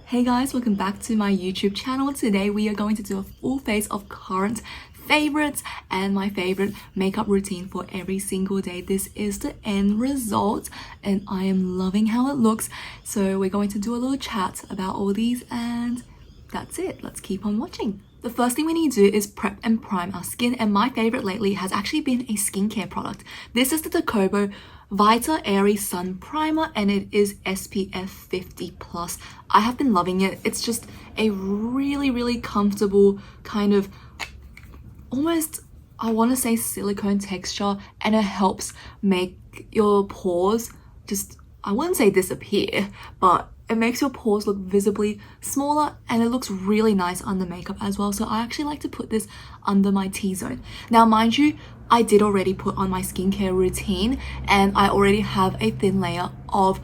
Hey guys, welcome back to my YouTube channel. Today we are going to do a full face of current favorites and my favorite makeup routine for every single day. This is the end result and I am loving how it looks. So we're going to do a little chat about all these and that's it. Let's keep on watching. The first thing we need to do is prep and prime our skin, and my favorite lately has actually been a skincare product. This is the Tokobo Vita Airy Sun Primer and it is SPF 50+. I have been loving it. It's just a really comfortable kind of almost, I want to say, silicone texture, and it helps make your pores just, I wouldn't say disappear, but it makes your pores look visibly smaller and it looks really nice under makeup as well. So I actually like to put this under my T-zone. Now mind you, I did already put on my skincare routine and I already have a thin layer of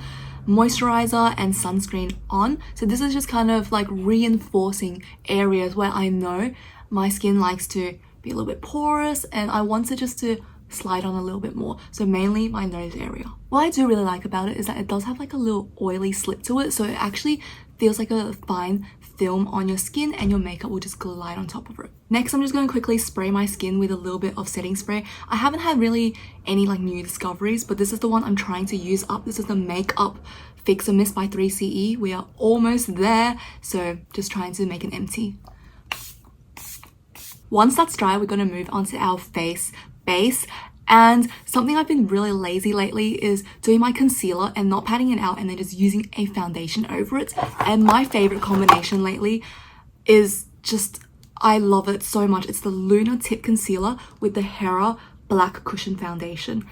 moisturizer and sunscreen on. So this is just kind of like reinforcing areas where I know my skin likes to be a little bit porous and I want it just to slide on a little bit more. So mainly my nose area. What I do really like about it is that it does have like a little oily slip to it, so it actually feels like a fine film on your skin and your makeup will just glide on top of it. Next, I'm just going to quickly spray my skin with a little bit of setting spray. I haven't had really any like new discoveries, but this is the one I'm trying to use up. This is the Makeup Fix and Mist by 3CE. We are almost there, so just trying to make an empty. Once that's dry, we're going to move on to our face base. And something I've been really lazy lately is doing my concealer and not patting it out and then just using a foundation over it. And my favorite combination lately is just, I love it so much. It's the Lunar Tip Concealer with the Hera Black Cushion Foundation.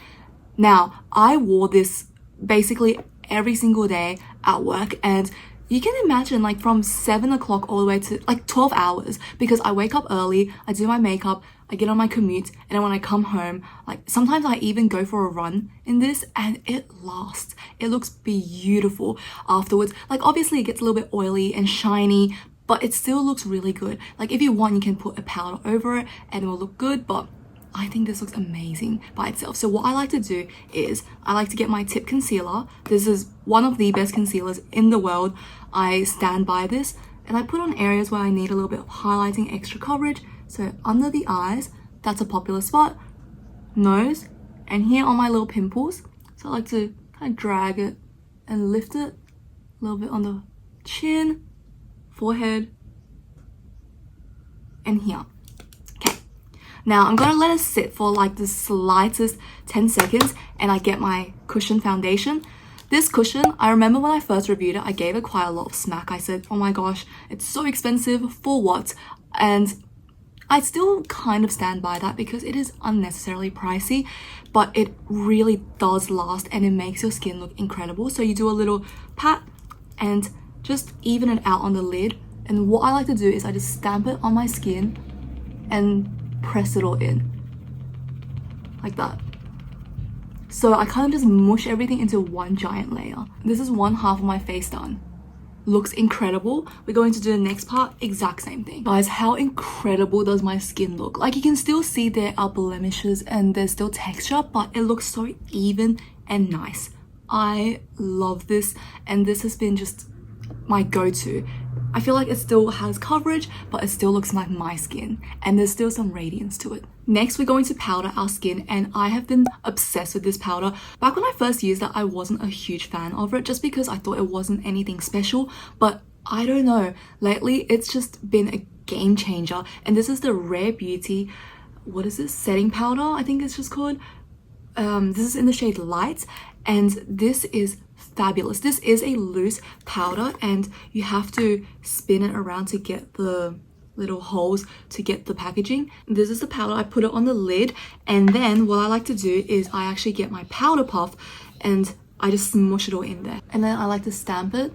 Now, I wore this basically every single day at work, and you can imagine like from 7 o'clock all the way to like 12 hours, because I wake up early, I do my makeup, I get on my commute, and then when I come home, like sometimes I even go for a run in this and it lasts. It looks beautiful afterwards. Like obviously it gets a little bit oily and shiny, but it still looks really good. Like if you want, you can put a powder over it and it will look good, but I think this looks amazing by itself. So what I like to do is I like to get my tip concealer. This is one of the best concealers in the world. I stand by this and I put on areas where I need a little bit of highlighting, extra coverage. So under the eyes, that's a popular spot, nose, and here on my little pimples. So I like to kind of drag it and lift it a little bit on the chin, forehead, and here. Okay, now I'm gonna let it sit for like the slightest 10 seconds and I get my cushion foundation. This cushion, I remember when I first reviewed it, I gave it quite a lot of smack. I said, oh my gosh, it's so expensive, for what? And I still kind of stand by that because it is unnecessarily pricey, but it really does last and it makes your skin look incredible. So you do a little pat and just even it out on the lid. And what I like to do is I just stamp it on my skin and press it all in like that. So I kind of just mush everything into one giant layer. This is one half of my face done. Looks incredible. We're going to do the next part, exact same thing. Guys, how incredible does my skin look? Like you can still see there are blemishes and there's still texture, but it looks so even and nice. I love this and this has been just my go-to. I feel like it still has coverage, but it still looks like my skin and there's still some radiance to it. Next, we're going to powder our skin and I have been obsessed with this powder. Back when I first used it, I wasn't a huge fan of it just because I thought it wasn't anything special, but I don't know, lately it's just been a game changer. And this is the Rare Beauty, what is this, setting powder, I think it's just called. This is in the shade Light and this is fabulous. This is a loose powder and you have to spin it around to get the little holes to get the packaging. This is the powder. I put it on the lid and then what I like to do is I actually get my powder puff and I just smush it all in there. And then I like to stamp it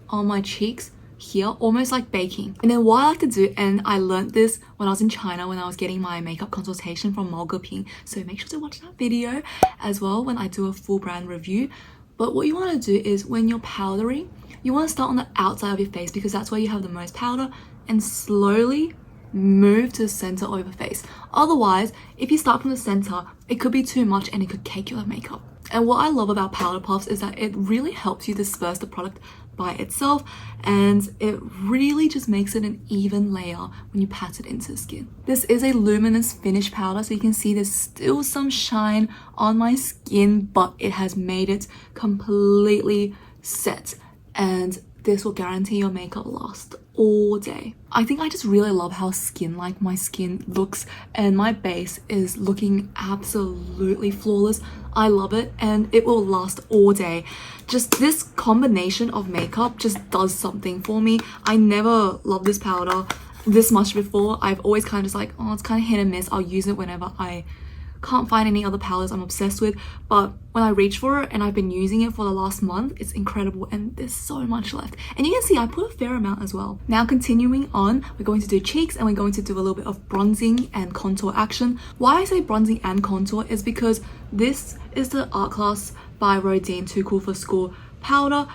on my cheeks here, almost like baking. And then what I like to do, and I learned this when I was in China when I was getting my makeup consultation from Mulga Ping, so make sure to watch that video as well when I do a full brand review. But what you want to do is when you're powdering, you want to start on the outside of your face because that's where you have the most powder, and slowly move to the center of your face. Otherwise, if you start from the center, it could be too much and it could cake your makeup. And what I love about powder puffs is that it really helps you disperse the product by itself, and it really just makes it an even layer when you pat it into the skin. This is a luminous finish powder, so you can see there's still some shine on my skin, but it has made it completely set, and this will guarantee your makeup lasts all day. I think I just really love how skin-like my skin looks, and my base is looking absolutely flawless. I love it, and it will last all day. Just this combination of makeup just does something for me. I never loved this powder this much before. I've always kind of just like, oh, it's kind of hit and miss. I'll use it whenever I can't find any other powders I'm obsessed with, but when I reach for it, and I've been using it for the last month, it's incredible, and there's so much left. And you can see I put a fair amount as well. Now continuing on, we're going to do cheeks, and we're going to do a little bit of bronzing and contour action. Why I say bronzing and contour is because this is the Art Class by Rodin Too Cool for School powder,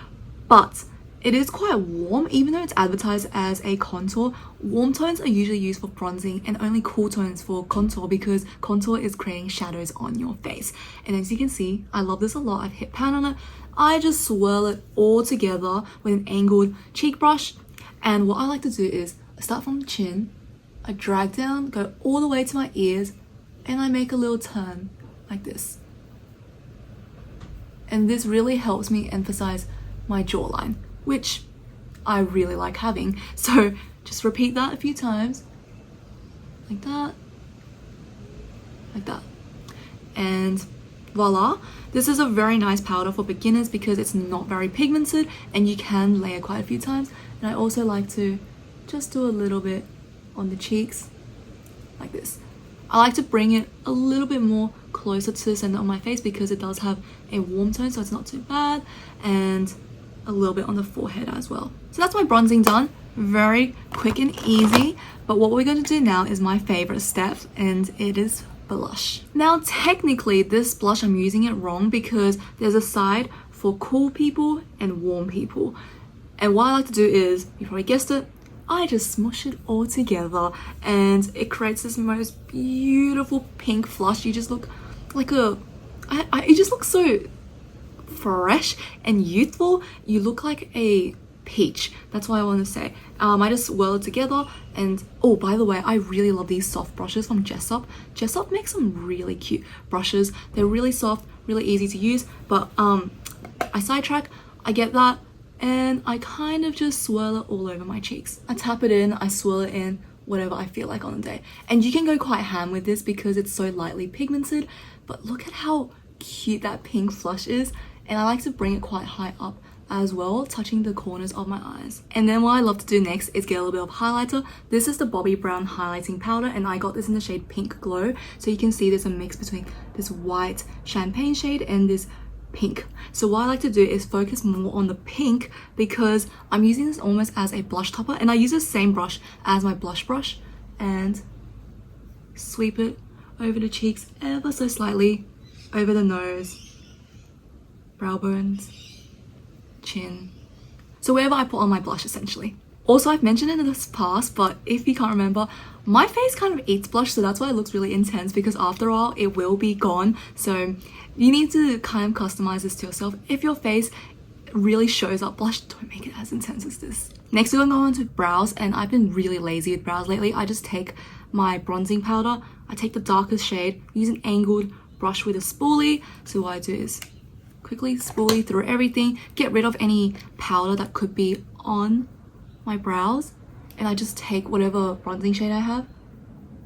but it is quite warm. Even though it's advertised as a contour, warm tones are usually used for bronzing and only cool tones for contour, because contour is creating shadows on your face. And as you can see, I love this a lot. I've hit pan on it. I just swirl it all together with an angled cheek brush. And what I like to do is I start from the chin, I drag down, go all the way to my ears, and I make a little turn like this. And this really helps me emphasize my jawline, which I really like having. So just repeat that a few times, like that, like that. And voila, this is a very nice powder for beginners because it's not very pigmented and you can layer quite a few times. And I also like to just do a little bit on the cheeks, like this. I like to bring it a little bit more closer to the center of my face because it does have a warm tone, so it's not too bad. And a little bit on the forehead as well. So that's my bronzing done. Very quick and easy. But what we're going to do now is my favorite step, and it is blush. Now technically this blush I'm using it wrong because there's a side for cool people and warm people. And what I like to do is, you probably guessed it, I just smush it all together and it creates this most beautiful pink flush. You just look like it just looks so fresh and youthful. You look like a peach. That's what I want to say. I just swirl it together. And oh, by the way, I really love these soft brushes from Yesstyle. Yesstyle makes some really cute brushes. They're really soft, really easy to use, but I sidetrack, I get that, and I kind of just swirl it all over my cheeks. I tap it in, I swirl it in, whatever I feel like on the day. And you can go quite ham with this because it's so lightly pigmented, but look at how cute that pink flush is. And I like to bring it quite high up as well, touching the corners of my eyes. And then what I love to do next is get a little bit of highlighter. This is the Bobbi Brown highlighting powder, and I got this in the shade Pink Glow. So you can see there's a mix between this white champagne shade and this pink. So what I like to do is focus more on the pink because I'm using this almost as a blush topper, and I use the same brush as my blush brush and sweep it over the cheeks ever so slightly, over the nose, brow bones, chin, so wherever I put on my blush essentially. Also, I've mentioned it in the past, but if you can't remember, my face kind of eats blush, so that's why it looks really intense, because after all it will be gone. So you need to kind of customize this to yourself. If your face really shows up blush, don't make it as intense as this. Next we're gonna go on to brows, and I've been really lazy with brows lately. I just take my bronzing powder, I take the darkest shade, use an angled brush with a spoolie. So what I do is quickly spoolie through everything, get rid of any powder that could be on my brows, and I just take whatever bronzing shade I have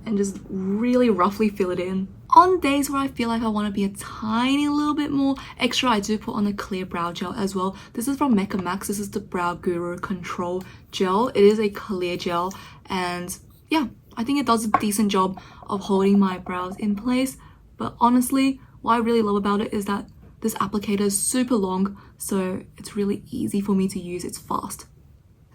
and just really roughly fill it in. On days where I feel like I want to be a tiny little bit more extra, I do put on a clear brow gel as well. This is from Mecca Max. This is the Brow Guru Control Gel. It is a clear gel, and yeah, I think it does a decent job of holding my brows in place. But honestly, what I really love about it is that this applicator is super long, so it's really easy for me to use. It's fast.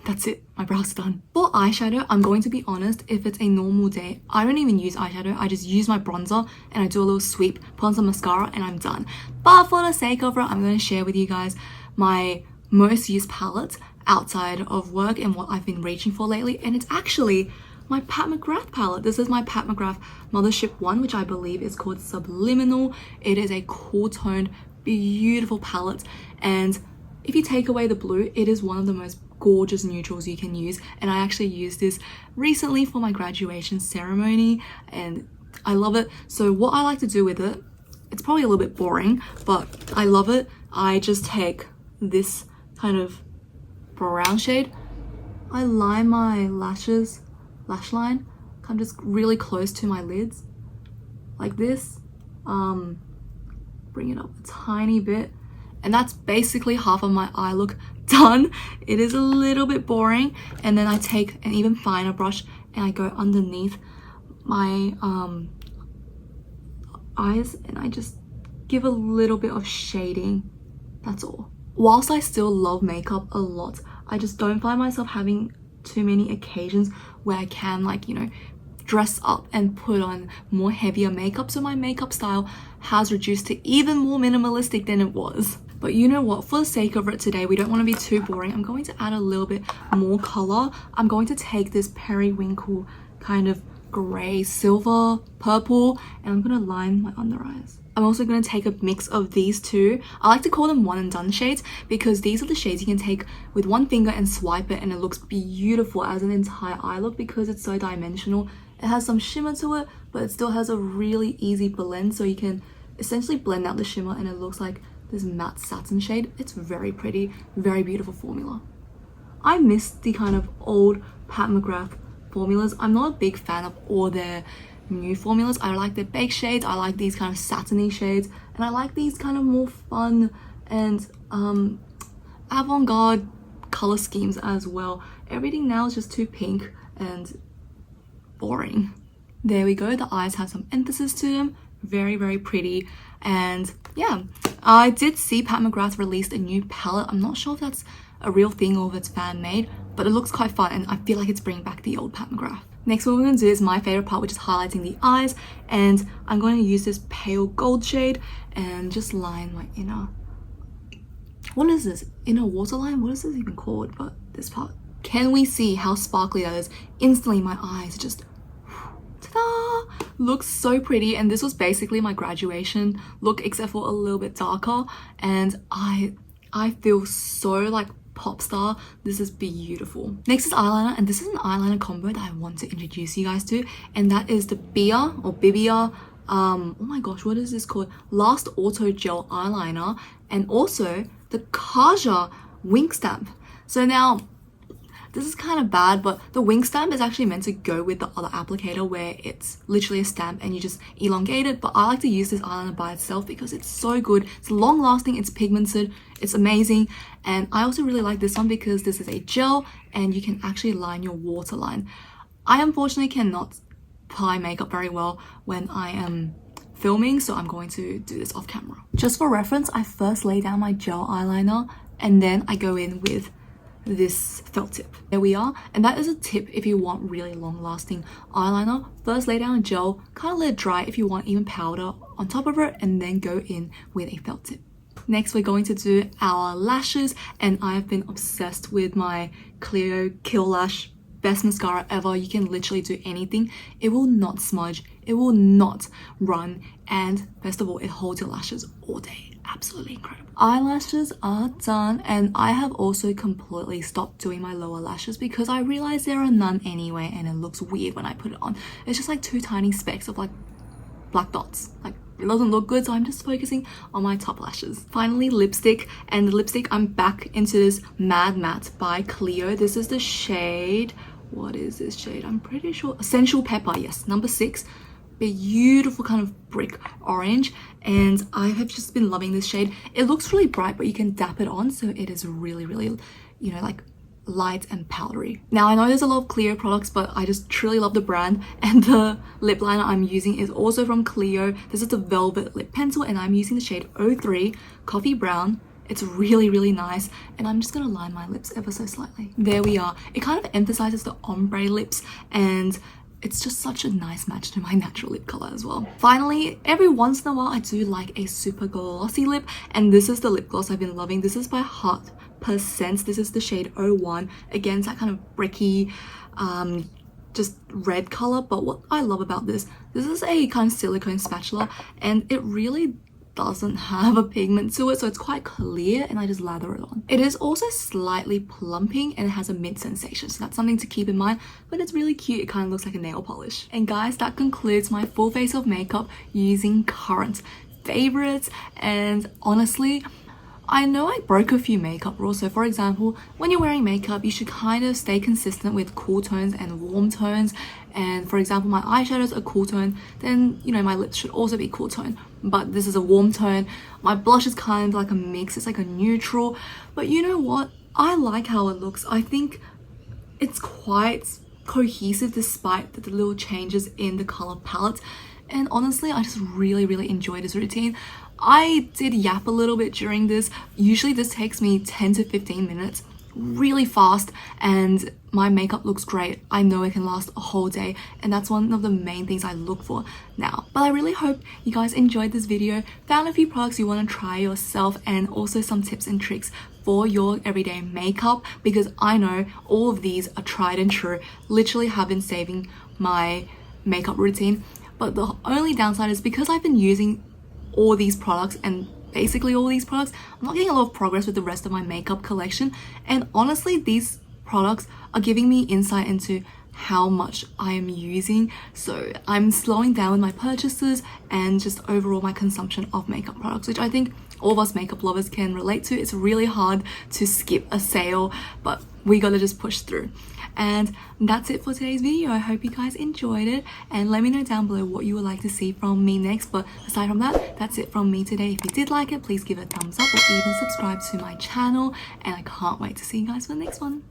That's it, my brows done. For eyeshadow, I'm going to be honest, if it's a normal day, I don't even use eyeshadow. I just use my bronzer and I do a little sweep, put on some mascara, and I'm done. But for the sake of it, I'm going to share with you guys my most used palette outside of work and what I've been reaching for lately, and it's actually my Pat McGrath palette. This is my Pat McGrath Mothership one, which I believe is called Subliminal. It is a cool toned beautiful palette, and if you take away the blue, it is one of the most gorgeous neutrals you can use. And I actually used this recently for my graduation ceremony and I love it. So what I like to do with it, it's probably a little bit boring, but I love it. I just take this kind of brown shade, I line my lashes, lash line, kind of just really close to my lids like this, bring it up a tiny bit, and that's basically half of my eye look done. It is a little bit boring, and then I take an even finer brush and I go underneath my eyes and I just give a little bit of shading. That's all. Whilst I still love makeup a lot, I just don't find myself having too many occasions where I can, like, you know, dress up and put on more heavier makeup. So my makeup style has reduced to even more minimalistic than it was. But you know what, for the sake of it today, we don't want to be too boring. I'm going to add a little bit more color. I'm going to take this periwinkle kind of gray, silver, purple, and I'm going to line my under eyes. I'm also going to take a mix of these two. I like to call them one and done shades because these are the shades you can take with one finger and swipe it and it looks beautiful as an entire eye look because it's so dimensional. It has some shimmer to it, but it still has a really easy blend, so you can essentially blend out the shimmer and it looks like this matte satin shade. It's very pretty, very beautiful formula. I miss the kind of old Pat McGrath formulas. I'm not a big fan of all their new formulas. I like their baked shades, I like these kind of satiny shades, and I like these kind of more fun and avant-garde color schemes as well. Everything now is just too pink and boring. There we go, the eyes have some emphasis to them, very, very pretty. And yeah, I did see Pat McGrath released a new palette. I'm not sure if that's a real thing or if it's fan made, but it looks quite fun and I feel like it's bringing back the old Pat McGrath. Next, what we're going to do is my favorite part, which is highlighting the eyes, and I'm going to use this pale gold shade and just line my inner, what is this, inner waterline? What is this even called? But this part, can we see how sparkly that is? Instantly my eyes just ta-da! Looks so pretty, and this was basically my graduation look except for a little bit darker, and I feel so like pop star. This is beautiful. Next is eyeliner, and this is an eyeliner combo that I want to introduce you guys to, and that is the Bibia oh my gosh, what is this called, Last Auto Gel eyeliner, and also the Kaja Wink Stamp. So now this is kind of bad, but the wing stamp is actually meant to go with the other applicator where it's literally a stamp and you just elongate it. But I like to use this eyeliner by itself because it's so good. It's long lasting, it's pigmented, it's amazing. And I also really like this one because this is a gel and you can actually line your waterline. I unfortunately cannot apply makeup very well when I am filming, so I'm going to do this off camera. Just for reference, I first lay down my gel eyeliner and then I go in with this felt tip. There we are, and that is a tip if you want really long lasting eyeliner. First lay down a gel, kind of let it dry if you want even powder on top of it, and then go in with a felt tip. Next, we're going to do our lashes, and I've been obsessed with my Clio Kill Lash, best mascara ever. You can literally do anything. It will not smudge, it will not run, and best of all, it holds your lashes all day. Absolutely incredible. Eyelashes are done, and I have also completely stopped doing my lower lashes because I realized there are none anyway and it looks weird when I put it on. It's just like two tiny specks of like black dots. Like, it doesn't look good, so I'm just focusing on my top lashes. Finally, lipstick, and the lipstick, I'm back into this Mad Matte by Clio. This is the shade, what is this shade? I'm pretty sure Essential Pepper, yes, number 6. Beautiful kind of brick orange, and I have just been loving this shade. It looks really bright, but you can dap it on, so it is really, really, you know, like light and powdery. Now, I know there's a lot of Clio products, but I just truly love the brand, and the lip liner I'm using is also from Clio. This is the Velvet Lip Pencil, and I'm using the shade 03 Coffee Brown. It's really, really nice, and I'm just gonna line my lips ever so slightly. There we are. It kind of emphasizes the ombre lips, and it's just such a nice match to my natural lip color as well. Finally, every once in a while, I do like a super glossy lip, and this is the lip gloss I've been loving. This is by Heart Percent. This is the shade 01. Again, it's that kind of bricky, just red color. But what I love about this is a kind of silicone spatula, and it really doesn't have a pigment to it, so it's quite clear, and I just lather it on. It is also slightly plumping and it has a mint sensation, so that's something to keep in mind, but it's really cute. It kind of looks like a nail polish. And guys, that concludes my full face of makeup using current favorites. And honestly, I know I broke a few makeup rules. So for example, when you're wearing makeup, you should kind of stay consistent with cool tones and warm tones. And for example, my eyeshadows are cool tone, then you know my lips should also be cool tone, but this is a warm tone. My blush is kind of like a mix, it's like a neutral, but you know what, I like how it looks. I think it's quite cohesive despite the little changes in the color palette. And honestly, I just really enjoy this routine. I did yap a little bit during this. Usually this takes me 10 to 15 minutes, really fast, and my makeup looks great. I know it can last a whole day, and that's one of the main things I look for now. But I really hope you guys enjoyed this video, found a few products you want to try yourself, and also some tips and tricks for your everyday makeup, because I know all of these are tried and true, literally have been saving my makeup routine. But the only downside is because I've been using all these products and basically all these products, I'm not getting a lot of progress with the rest of my makeup collection. And honestly, these products are giving me insight into how much I am using, so I'm slowing down with my purchases and just overall my consumption of makeup products, which I think all of us makeup lovers can relate to. It's really hard to skip a sale, but we gotta just push through. And that's it for today's video. I hope you guys enjoyed it, and let me know down below what you would like to see from me next. But aside from that, that's it from me today. If you did like it, please give it a thumbs up or even subscribe to my channel, and I can't wait to see you guys for the next one.